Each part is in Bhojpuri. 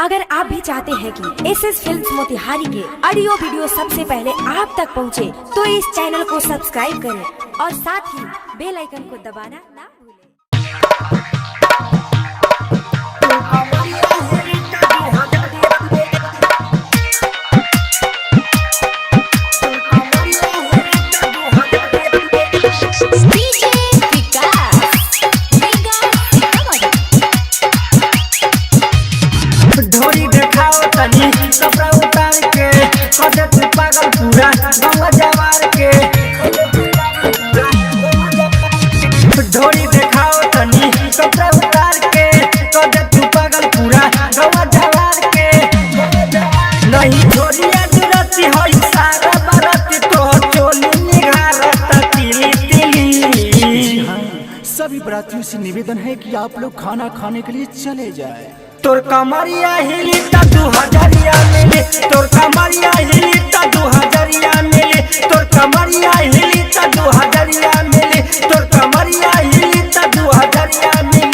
अगर आप भी चाहते हैं कि एसएस फिल्म्स मोतिहारी के ऑडियो वीडियो सबसे पहले आप तक पहुंचे, तो इस चैनल को सब्सक्राइब करें और साथ ही बेल आइकन को दबाना ना भूलें। कपड़ा उतार के कदे तू पागल पूरा गंगा जवार के ढोरी दिखाओ तनी कपड़ा उतार के कदे तू पागल पूरा गंगा जवार के नहीं ढोरिया दुरती होई सारा बाराती तो चोली निगारत तिली तिली। सभी बरातियों से निवेदन है कि आप लोग खाना खाने के लिए चले जाएं। तोर कमरिया हिली ता 2000 मिले, तोर कमरिया हिली ता 2000 मिले, तोर कमरिया हिली ता 2000 मिले, तोर कमरिया हिली ता 2000 मिले।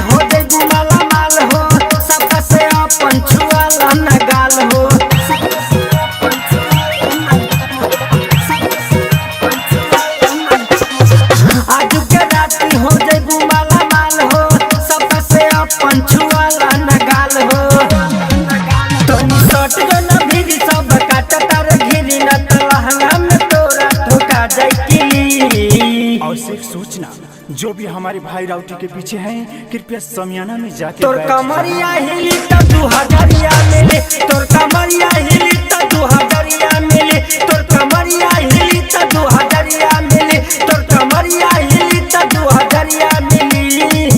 हो दे गुमाला माल हो सबका से अपन छुआला न गाल हो आज के राती हो दे गुमाला माल हो सबका से अपन छुआला न गाल हो तनी सट जो न भीरी सब काट तार घिरी न तलहंगा में तोरा ठोका जाई। और सिर्फ सूचना, जो भी हमारे भाई राउटी के पीछे हैं कृपया समियाना में जाके तोर कमरिया हिली ता 2000 मिले, तोर कमरिया हिली ता 2000 मिले, तोर कमरिया हिली ता 2000 मिले, तोर कमरिया हिली ता 2000 मिली।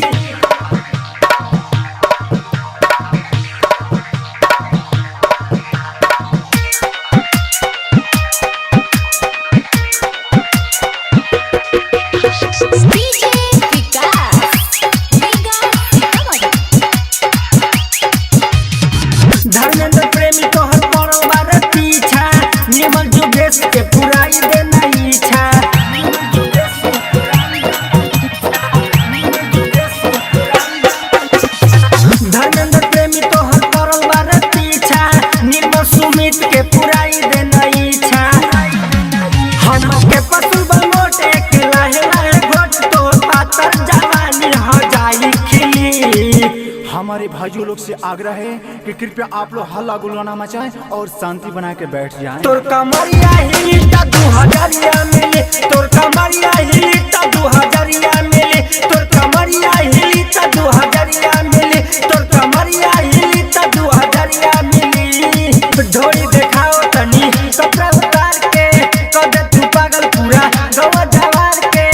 धर्मेंद्र प्रेमी तोहर पड़ल बारे पीछा, निर्मल जुगेश के पुराई देना इच्छा। धर्मेंद्र प्रेमी तोहर पड़ल बारे पीछा, निर्मल सुमित के पुराई देना इच्छा। हम के पसुल बमोटे के लाहे लाहे घोट तो पातर जवानी हो जाई खिली। हमारे भाइयों लोग से आग्रह है कि कृपया आप लोग हल्ला गुल्ला ना मचाएं और शांति बना के बैठ जाएं। तोर कमरिया हिली ता 2000 मिले, तोर कमरिया हिली ता 2000 मिले, तोर कमरिया हिली ता 2000 मिले, तोर कमरिया हिली ता 2000 मिली। ढोरी दिखाओ तनी कपड़ा उतार के कदे तू पागल पूरा गवा जवार के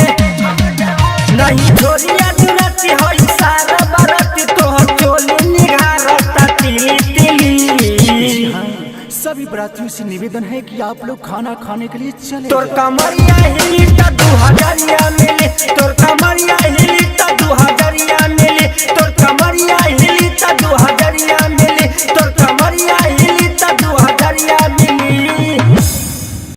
नहीं ढोरिया दुरती होई सारा बाराती तो चोली निगारत तिली तिली। सभी बरातियों से निवेदन है कि आप लोग खाना खाने के लिए चले तोर जाएं। कमरिया हिली ता 2000 मिले, तोर कमरिया हिली ता 2000 मिले, तोर कमरिया हिली ता 2000 मिले, तोर कमरिया हिली ता